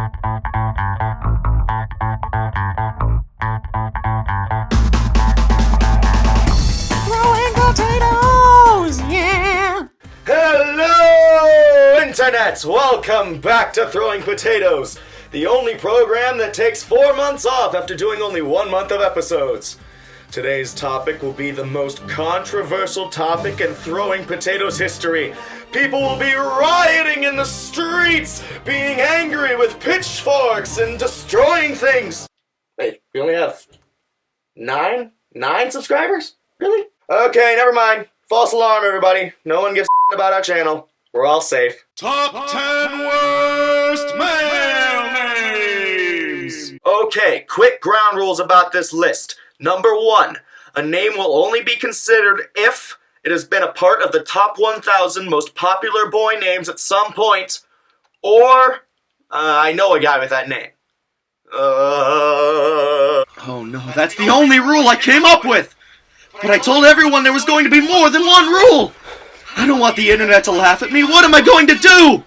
Throwing potatoes, yeah! Hello, Internet! Welcome back to Throwing Potatoes, the only program that takes 4 months off after doing only 1 month of episodes. Today's topic will be the most controversial topic in Throwing Potatoes history. People will be rioting in the streets, being angry with pitchforks and destroying things. Wait, we only have nine subscribers? Really? Okay, never mind. False alarm, everybody. No one gives a about our channel. We're all safe. Top 10 worst male names! Okay, quick ground rules about this list. Number 1, a name will only be considered if it has been a part of the top 1,000 most popular boy names at some point, or I know a guy with that name. Oh no, that's the only rule I came up with! But I told everyone there was going to be more than one rule! I don't want the internet to laugh at me. What am I going to do?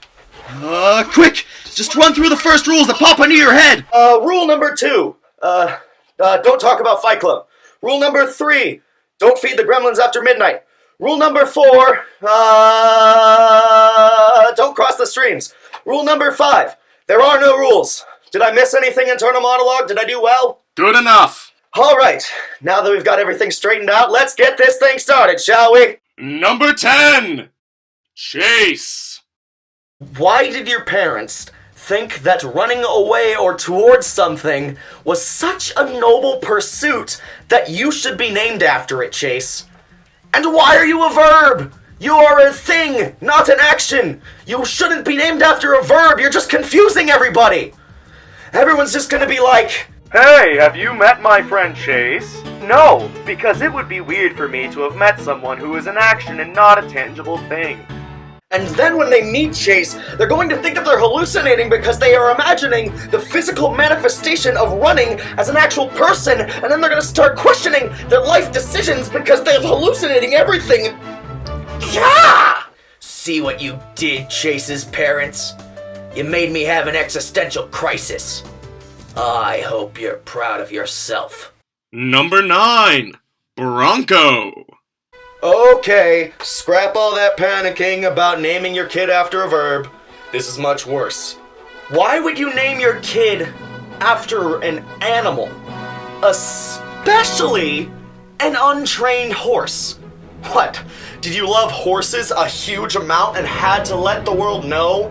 Quick! Just run through the first rules that pop into your head! Rule number 2. Don't talk about Fight Club. Rule number 3. Don't feed the gremlins after midnight. Rule number 4. Don't cross the streams. Rule number 5. There are no rules. Did I miss anything, internal monologue? Did I do well? Good enough! Alright, now that we've got everything straightened out, let's get this thing started, shall we? Number 10! Chase! Why did your parents think that running away or towards something was such a noble pursuit that you should be named after it, Chase? And why are you a verb? You are a thing, not an action. You shouldn't be named after a verb. You're just confusing everybody. Everyone's just gonna be like, "Hey, have you met my friend Chase?" No, because it would be weird for me to have met someone who is an action and not a tangible thing. and then when they meet Chase, they're going to think that they're hallucinating because they are imagining the physical manifestation of running as an actual person, and then they're gonna start questioning their life decisions because they're hallucinating everything. Yeah! See what you did, Chase's parents? You made me have an existential crisis. I hope you're proud of yourself. Number 9! Bronco! Okay, scrap all that panicking about naming your kid after a verb. This is much worse. Why would you name your kid after an animal? Especially an untrained horse. What? Did you love horses a huge amount and had to let the world know?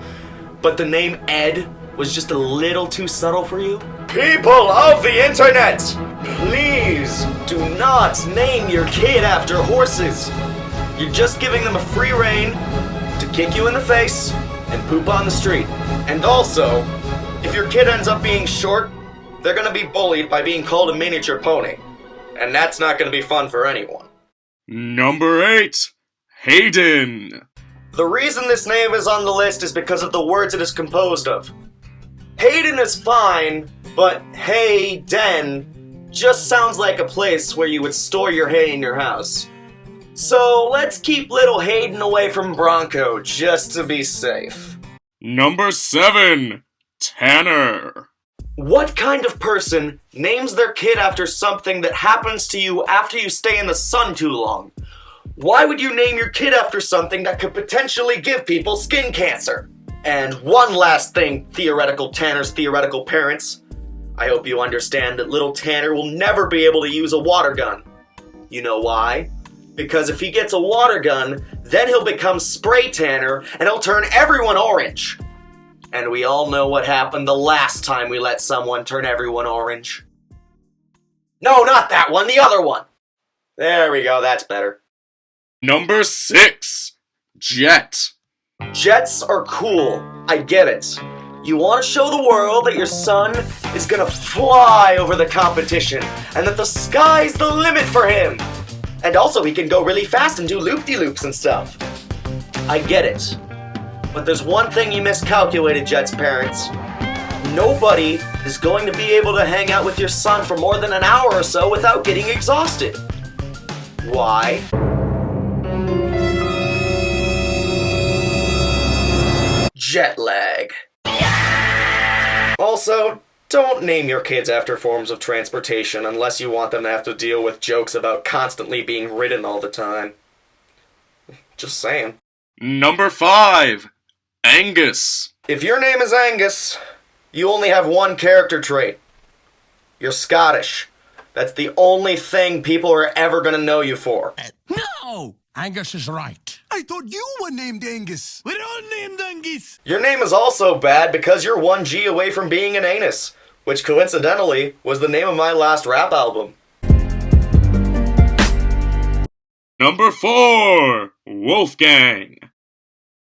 But the name Ed was just a little too subtle for you? People of the internet! Please do not name your kid after horses. You're just giving them a free rein to kick you in the face and poop on the street. And also, if your kid ends up being short, they're gonna be bullied by being called a miniature pony. And that's not gonna be fun for anyone. Number 8! Hayden! The reason this name is on the list is because of the words it is composed of. Hayden is fine, but Hayden just sounds like a place where you would store your hay in your house. So let's keep little Hayden away from Bronco just to be safe. Number 7! Tanner! What kind of person names their kid after something that happens to you after you stay in the sun too long? Why would you name your kid after something that could potentially give people skin cancer? And one last thing, theoretical Tanner's theoretical parents. I hope you understand that little Tanner will never be able to use a water gun. You know why? Because if he gets a water gun, then he'll become Spray Tanner and he'll turn everyone orange. And we all know what happened the last time we let someone turn everyone orange. No, not that one, the other one. There we go, that's better. Number 6! Jet! Jets are cool, I get it. You want to show the world that your son is gonna fly over the competition, and that the sky's the limit for him. And also he can go really fast and do loop-de-loops and stuff. I get it. But there's one thing you miscalculated, Jet's parents. Nobody is going to be able to hang out with your son for more than an hour or so without getting exhausted. Why? Jet lag. Also, don't name your kids after forms of transportation unless you want them to have to deal with jokes about constantly being ridden all the time. Just saying. Number 5. Angus. If your name is Angus, you only have one character trait. You're Scottish. That's the only thing people are ever gonna know you for. No! Angus is right. I thought you were named Angus. We're all named Angus. Your name is also bad because you're 1G away from being an anus, which coincidentally was the name of my last rap album. Number 4. Wolfgang.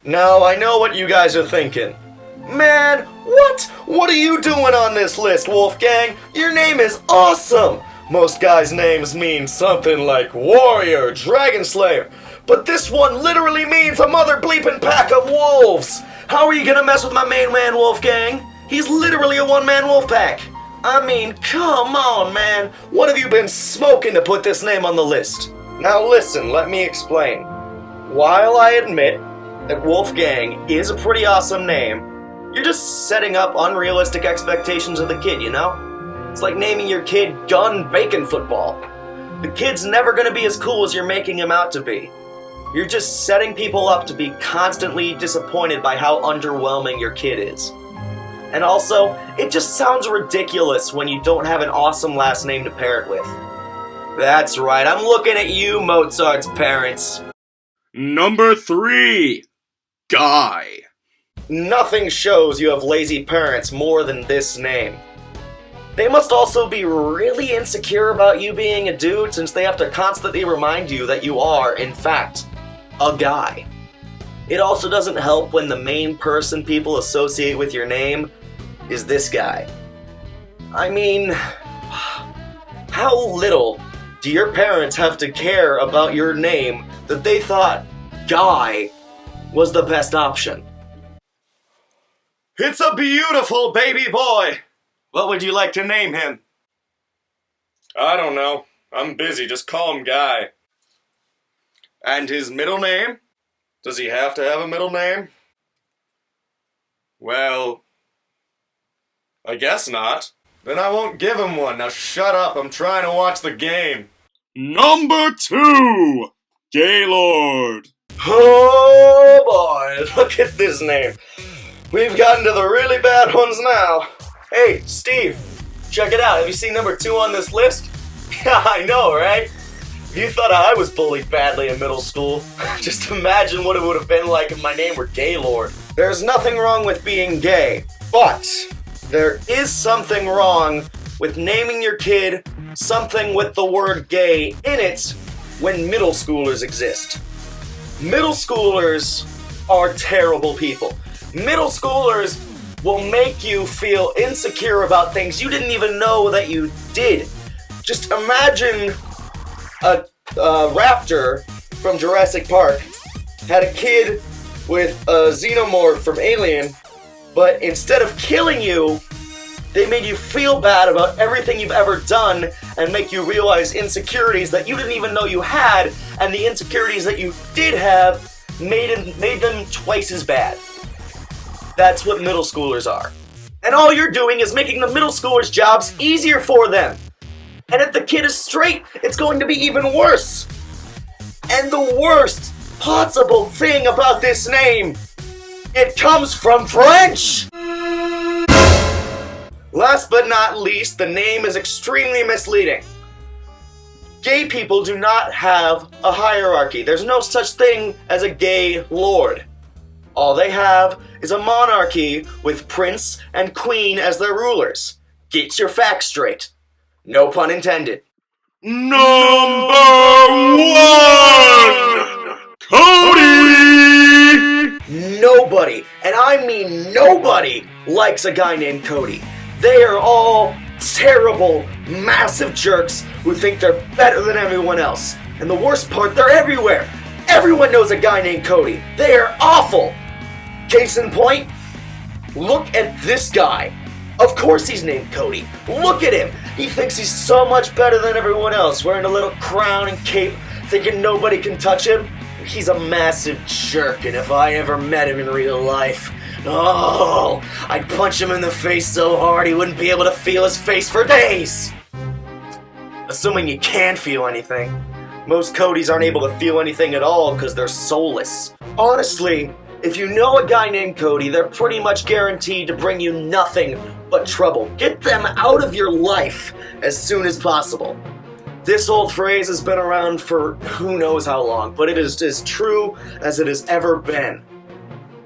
Now, I know what you guys are thinking. Man, what? What are you doing on this list, Wolfgang? Your name is awesome! Most guys' names mean something like warrior, dragon slayer, but this one literally means a mother bleeping pack of wolves! How are you gonna mess with my main man, Wolfgang? He's literally a one-man wolf pack! I mean, come on, man! What have you been smoking to put this name on the list? Now listen, let me explain. While I admit that Wolfgang is a pretty awesome name, you're just setting up unrealistic expectations of the kid, you know? It's like naming your kid Gun Bacon Football. The kid's never gonna be as cool as you're making him out to be. You're just setting people up to be constantly disappointed by how underwhelming your kid is. And also, it just sounds ridiculous when you don't have an awesome last name to pair it with. That's right, I'm looking at you, Mozart's parents. Number 3. Guy. Nothing shows you have lazy parents more than this name. They must also be really insecure about you being a dude since they have to constantly remind you that you are, in fact, a guy. It also doesn't help when the main person people associate with your name is this guy. I mean, how little do your parents have to care about your name that they thought Guy was the best option? It's a beautiful baby boy! What would you like to name him? I don't know. I'm busy. Just call him Guy. And his middle name? Does he have to have a middle name? Well, I guess not. Then I won't give him one. Now shut up. I'm trying to watch the game. Number 2. Gaylord. Oh boy, look at this name. We've gotten to the really bad ones now. Hey, Steve, check it out. Have you seen number 2 on this list? Yeah, I know, right? If you thought I was bullied badly in middle school, just imagine what it would have been like if my name were Gaylord. There's nothing wrong with being gay, but there is something wrong with naming your kid something with the word gay in it when middle schoolers exist. Middle schoolers are terrible people. Middle schoolers will make you feel insecure about things you didn't even know that you did. Just imagine a raptor from Jurassic Park had a kid with a xenomorph from Alien, but instead of killing you, they made you feel bad about everything you've ever done and make you realize insecurities that you didn't even know you had, and the insecurities that you did have made them twice as bad. That's what middle schoolers are. And all you're doing is making the middle schoolers' jobs easier for them. And if the kid is straight, it's going to be even worse. And the worst possible thing about this name, it comes from French! Last but not least, the name is extremely misleading. Gay people do not have a hierarchy. There's no such thing as a gay lord. All they have is a monarchy with prince and queen as their rulers. Get your facts straight. No pun intended. Number 1. Cody. Nobody, and I mean nobody, likes a guy named Cody. They are all terrible, massive jerks who think they're better than everyone else. And the worst part, they're everywhere. Everyone knows a guy named Cody. They are awful. Case in point, look at this guy. Of course he's named Cody. Look at him. He thinks he's so much better than everyone else, wearing a little crown and cape, thinking nobody can touch him. He's a massive jerk, and if I ever met him in real life, Oh, I'd punch him in the face so hard he wouldn't be able to feel his face for days! Assuming you can feel anything. Most Codys aren't able to feel anything at all because they're soulless. Honestly, if you know a guy named Cody, they're pretty much guaranteed to bring you nothing but trouble. Get them out of your life as soon as possible. This old phrase has been around for who knows how long, but it is as true as it has ever been.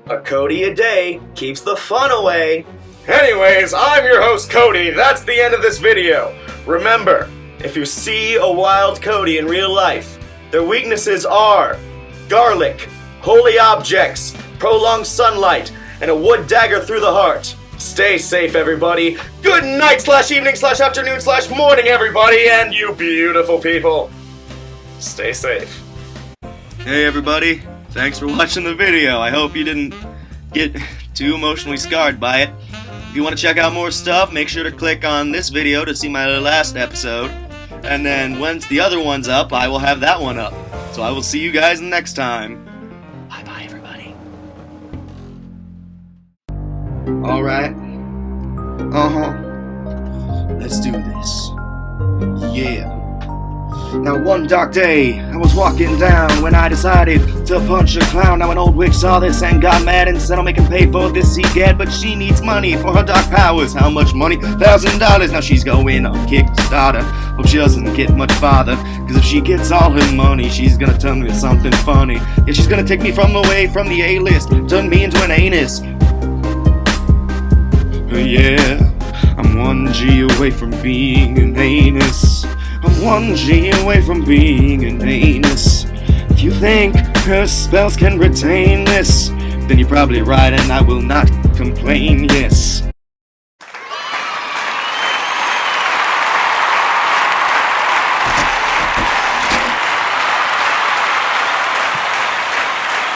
A Cody a day keeps the fun away. Anyways, I'm your host Cody. That's the end of this video. Remember, if you see a wild Cody in real life, their weaknesses are garlic, holy objects, prolonged sunlight, and a wood dagger through the heart. Stay safe, everybody. Good night / evening / afternoon / morning, everybody, and you beautiful people. Stay safe. Hey everybody, thanks for watching the video. I hope you didn't get too emotionally scarred by it. If you want to check out more stuff, make sure to click on this video to see my last episode. And then once the other one's up, I will have that one up. So I will see you guys next time. Bye-bye, everybody. Alright. Let's do this. Yeah. Now one dark day, I was walking down when I decided to punch a clown. Now an old witch saw this and got mad and said I'll make him pay for this he get, but she needs money for her dark powers. How much money? $1,000. Now she's going on Kickstarter. Hope she doesn't get much farther, cause if she gets all her money, she's gonna turn me into something funny. Yeah, she's gonna take me away from the A-list, turn me into an anus. Yeah, I'm 1G away from being an anus. I'm 1G away from being an anus. If you think her spells can retain this, then you're probably right and I will not complain, yes.